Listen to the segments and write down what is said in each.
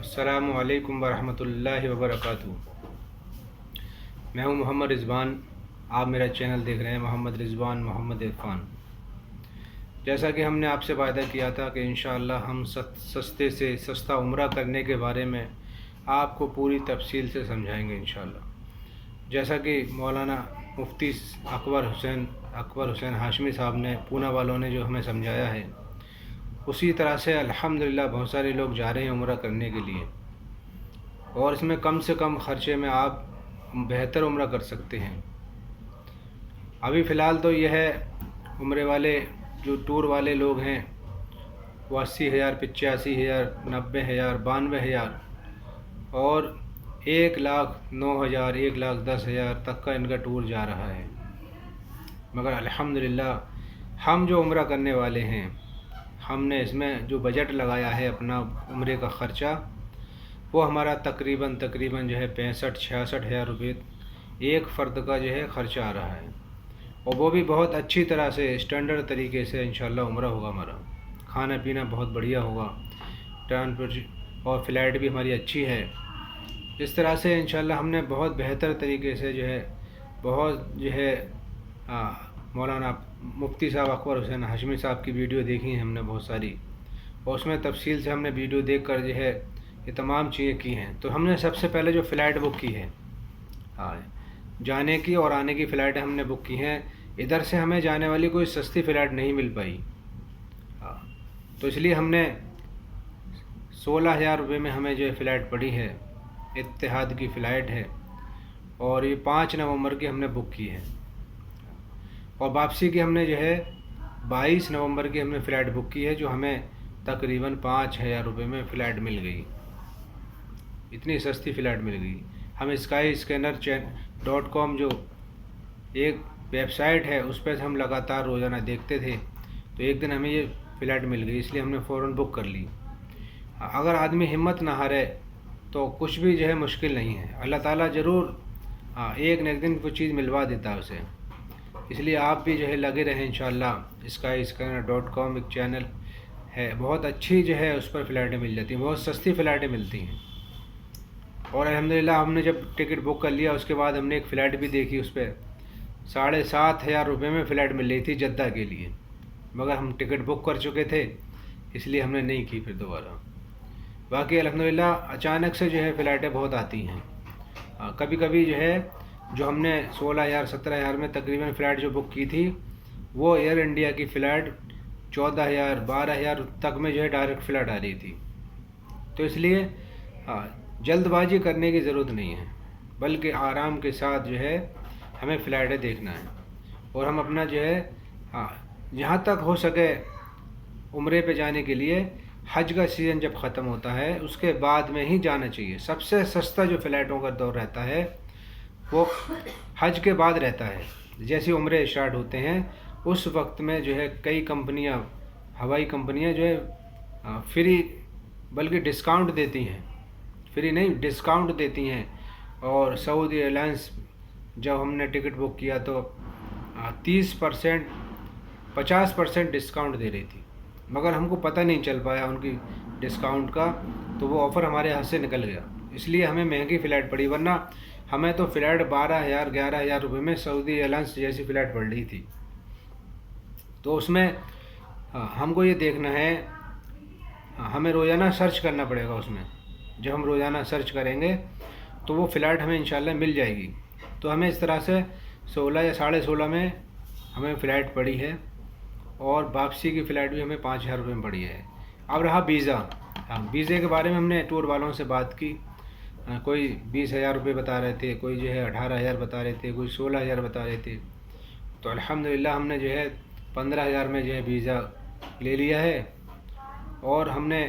السلام علیکم ورحمۃ اللہ وبرکاتہ۔ میں ہوں محمد رضوان، آپ میرا چینل دیکھ رہے ہیں محمد رضوان محمد عرفان۔ جیسا کہ ہم نے آپ سے وعدہ کیا تھا کہ انشاءاللہ ہم سستے سے سستا عمرہ کرنے کے بارے میں آپ کو پوری تفصیل سے سمجھائیں گے انشاءاللہ۔ جیسا کہ مولانا مفتی اکبر حسین ہاشمی صاحب نے، پونا والوں نے جو ہمیں سمجھایا ہے، اسی طرح سے الحمدللہ بہت سارے لوگ جا رہے ہیں عمرہ کرنے کے لیے، اور اس میں کم سے کم خرچے میں آپ بہتر عمرہ کر سکتے ہیں۔ ابھی فی الحال تو یہ ہے، عمرے والے جو ٹور والے لوگ ہیں وہ 80,000، 85,000، 90,000، 92,000 اور 1,09,000، 1,10,000 تک کا ان کا ٹور جا رہا ہے۔ مگر الحمدللہ ہم جو عمرہ کرنے والے ہیں، ہم نے اس میں جو بجٹ لگایا ہے اپنا عمرے کا خرچہ، وہ ہمارا تقریباً جو ہے 65-66,000 روپے ایک فرد کا جو ہے خرچہ آ رہا ہے، اور وہ بھی بہت اچھی طرح سے اسٹینڈرڈ طریقے سے انشاءاللہ عمرہ ہوگا ہمارا۔ کھانا پینا بہت بڑھیا ہوگا، ٹرانسپورٹ اور فلائٹ بھی ہماری اچھی ہے۔ اس طرح سے انشاءاللہ ہم نے بہت بہتر طریقے سے مولانا مفتی صاحب اکبر حسین ہاشمی صاحب کی ویڈیو دیکھی ہیں ہم نے بہت ساری، اور اس میں تفصیل سے ہم نے ویڈیو دیکھ کر یہ تمام چیزیں کی ہیں۔ تو ہم نے سب سے پہلے جو فلائٹ بک کی ہے، جانے کی اور آنے کی فلائٹیں ہم نے بک کی ہیں۔ ادھر سے ہمیں جانے والی کوئی سستی فلائٹ نہیں مل پائی، تو اس لیے ہم نے 16,000 روپے میں ہمیں جو فلائٹ پڑی ہے، اتحاد کی فلائٹ ہے، اور یہ 5 نومبر کی ہم نے بک کی ہے، اور واپسی کی ہم نے 22 نومبر کی ہم نے فلائٹ بک کی ہے، جو ہمیں تقریباً 5,000 روپے میں فلائٹ مل گئی۔ اتنی سستی فلائٹ مل گئی۔ ہم skyscanner.com جو ایک ویب سائٹ ہے، اس پہ ہم لگاتار روزانہ دیکھتے تھے، تو ایک دن ہمیں یہ فلائٹ مل گئی، اس لیے ہم نے فوراً بک کر لی۔ اگر آدمی ہمت نہ ہارے تو کچھ بھی مشکل نہیں ہے، اللہ تعالیٰ ضرور ایک نہ ایک دن وہ چیز ملوا دیتا ہے اسے۔ اس لیے آپ بھی لگے رہیں انشاءاللہ۔ skyscanner.com ایک چینل ہے، بہت اچھی اس پر فلائٹیں مل جاتی ہیں، بہت سستی فلائٹیں ملتی ہیں، اور الحمدللہ ہم نے جب ٹکٹ بک کر لیا، اس کے بعد ہم نے ایک فلائٹ بھی دیکھی، اس پہ 7,500 روپے میں فلائٹ مل رہی تھی جدہ کے لیے، مگر ہم ٹکٹ بک کر چکے تھے، اس لیے ہم نے نہیں کی پھر دوبارہ۔ باقی الحمدللہ اچانک سے فلائٹیں بہت آتی ہیں۔ کبھی کبھی جو ہم نے 16,000 17,000 میں تقریباً فلائٹ جو بک کی تھی، وہ ایئر انڈیا کی فلائٹ 14,000 12,000 تک میں ڈائریکٹ فلائٹ آ رہی تھی۔ تو اس لیے جلد بازی کرنے کی ضرورت نہیں ہے، بلکہ آرام کے ساتھ ہمیں فلائٹیں دیکھنا ہے، اور ہم اپنا جہاں تک ہو سکے عمرے پہ جانے کے لیے حج کا سیزن جب ختم ہوتا ہے اس کے بعد میں ہی جانا چاہیے۔ سب سے سستا جو فلائٹوں کا دور رہتا ہے وہ حج کے بعد رہتا ہے۔ جیسے عمرے اسٹارٹ ہوتے ہیں اس وقت میں کئی کمپنیاں، ہوائی کمپنیاں فری بلکہ ڈسکاؤنٹ دیتی ہیں، فری نہیں ڈسکاؤنٹ دیتی ہیں، اور سعودی ایئرلائنس جب ہم نے ٹکٹ بک کیا تو 30% 50% ڈسکاؤنٹ دے رہی تھی، مگر ہم کو پتہ نہیں چل پایا ان کی ڈسکاؤنٹ کا، تو وہ آفر ہمارے ہاتھ سے نکل گیا، اس لیے ہمیں مہنگی فلائٹ پڑی، ورنہ ہمیں تو فلائٹ 12,000 11,000 روپے میں سعودی ایئرلائنس جیسی فلائٹ پڑ رہی تھی۔ تو اس میں ہم کو یہ دیکھنا ہے، ہمیں روزانہ سرچ کرنا پڑے گا۔ اس میں جب ہم روزانہ سرچ کریں گے تو وہ فلائٹ ہمیں انشاءاللہ مل جائے گی۔ تو ہمیں اس طرح سے 16 یا 16.5 میں ہمیں فلائٹ پڑی ہے، اور واپسی کی فلائٹ بھی ہمیں 5,000 روپے میں پڑی ہے۔ اب رہا ویزا، ویزے کے بارے میں ہم نے ٹور والوں سے بات کی، کوئی 20,000 روپے بتا رہے تھے، کوئی 18,000 بتا رہے تھے، کوئی 16,000 بتا رہے تھے، تو الحمدللہ ہم نے 15,000 میں ویزا لے لیا ہے، اور ہم نے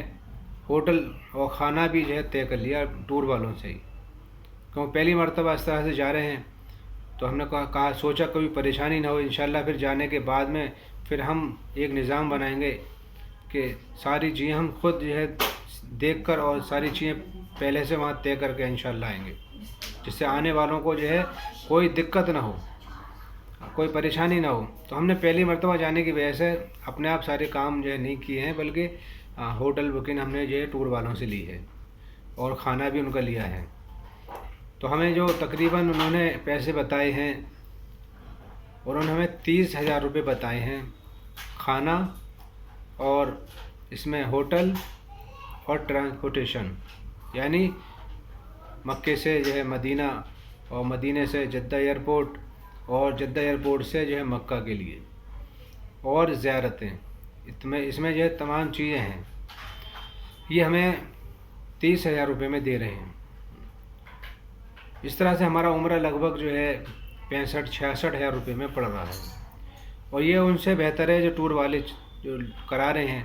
ہوٹل اور کھانا بھی طے کر لیا ٹور والوں سے ہی، کیوں پہلی مرتبہ اس طرح سے جا رہے ہیں، تو ہم نے سوچا کوئی پریشانی نہ ہو انشاءاللہ۔ پھر جانے کے بعد میں پھر ہم ایک نظام بنائیں گے کہ ساری چیزیں ہم خود دیکھ کر اور ساری چیزیں پہلے سے وہاں طے کر کے انشاءاللہ آئیں گے، جس سے آنے والوں کو کوئی دقت نہ ہو، کوئی پریشانی نہ ہو۔ تو ہم نے پہلی مرتبہ جانے کی وجہ سے اپنے آپ سارے کام نہیں کیے ہیں، بلکہ ہوٹل بکنگ ہم نے ٹور والوں سے لی ہے۔ اور کھانا بھی ان کا لیا ہے. تو ہمیں جو تقریباً انہوں نے پیسے بتائے ہیں، اور انہوں نے ہمیں 30,000 روپے بتائے ہیں کھانا، اور اس میں ہوٹل اور ٹرانسپورٹیشن، یعنی مکے سے جو ہے مدینہ، اور مدینہ سے جدہ ایئرپورٹ، اور جدہ ایئرپورٹ سے جو ہے مکہ کے لیے، اور زیارتیں. اس میں جو ہے تمام چیزیں ہیں. یہ ہمیں 30,000 روپے میں دے رہے ہیں. اس طرح سے ہمارا عمرہ لگ بھگ جو ہے 65-66 ہزار روپے میں پڑ رہا ہے. اور یہ ان سے بہتر ہے جو ٹور والے جو کرا رہے ہیں.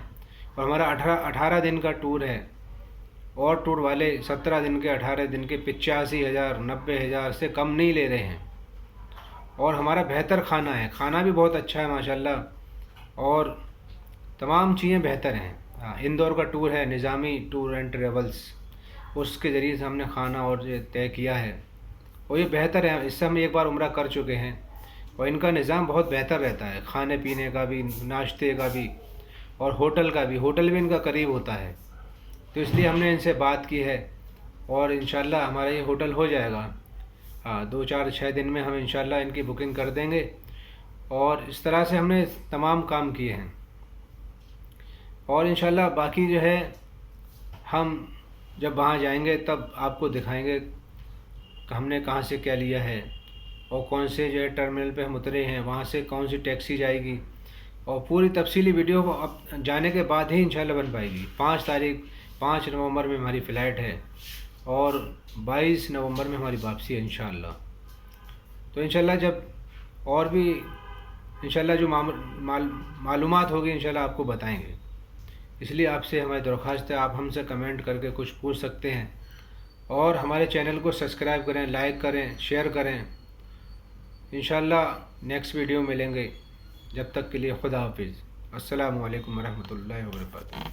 اور ہمارا 18 دن کا ٹور ہے، اور ٹور والے 17 دن کے 18 دن کے 85,000 90,000 سے کم نہیں لے رہے ہیں. اور ہمارا بہتر کھانا ہے، کھانا بھی بہت اچھا ہے ماشاءاللہ، اور تمام چیزیں بہتر ہیں. اندور کا ٹور ہے، نظامی ٹور اینڈ ٹریولز، اس کے ذریعے سے ہم نے کھانا اور یہ طے کیا ہے، اور یہ بہتر ہے. اس سے ہم ایک بار عمرہ کر چکے ہیں، اور ان کا نظام بہت بہتر رہتا ہے، کھانے پینے کا بھی، ناشتے کا بھی، اور ہوٹل کا بھی. ہوٹل بھی ان کا قریب ہوتا ہے. تو اس لیے ہم نے ان سے بات کی ہے، اور انشاءاللہ ہمارا یہ ہوٹل ہو جائے گا. 2-4-6 دن میں ہم انشاءاللہ ان کی بکنگ کر دیں گے. اور اس طرح سے ہم نے تمام کام کیے ہیں. اور انشاءاللہ باقی جو ہے ہم جب وہاں جائیں گے تب آپ کو دکھائیں گے کہ ہم نے کہاں سے کیا لیا ہے، اور کون سے جو ہے ٹرمینل پہ ہم اترے ہیں، وہاں سے کون سی ٹیکسی جائے گی. اور پوری تفصیلی ویڈیو اب جانے کے بعد ہی انشاءاللہ بن پائے گی. 5 نومبر میں ہماری فلائٹ ہے، اور 22 نومبر میں ہماری واپسی ہے انشاءاللہ. تو انشاءاللہ جب اور بھی انشاءاللہ جو معلومات ہوگی انشاءاللہ آپ کو بتائیں گے. اس لیے آپ سے ہماری درخواست ہے، آپ ہم سے کمنٹ کر کے کچھ پوچھ سکتے ہیں، اور ہمارے چینل کو سبسکرائب کریں، لائک کریں، شیئر کریں. انشاءاللہ نیکسٹ ویڈیو ملیں گے. جب تک کے لیے خدا حافظ. السلام علیکم ورحمۃ اللہ وبرکاتہ.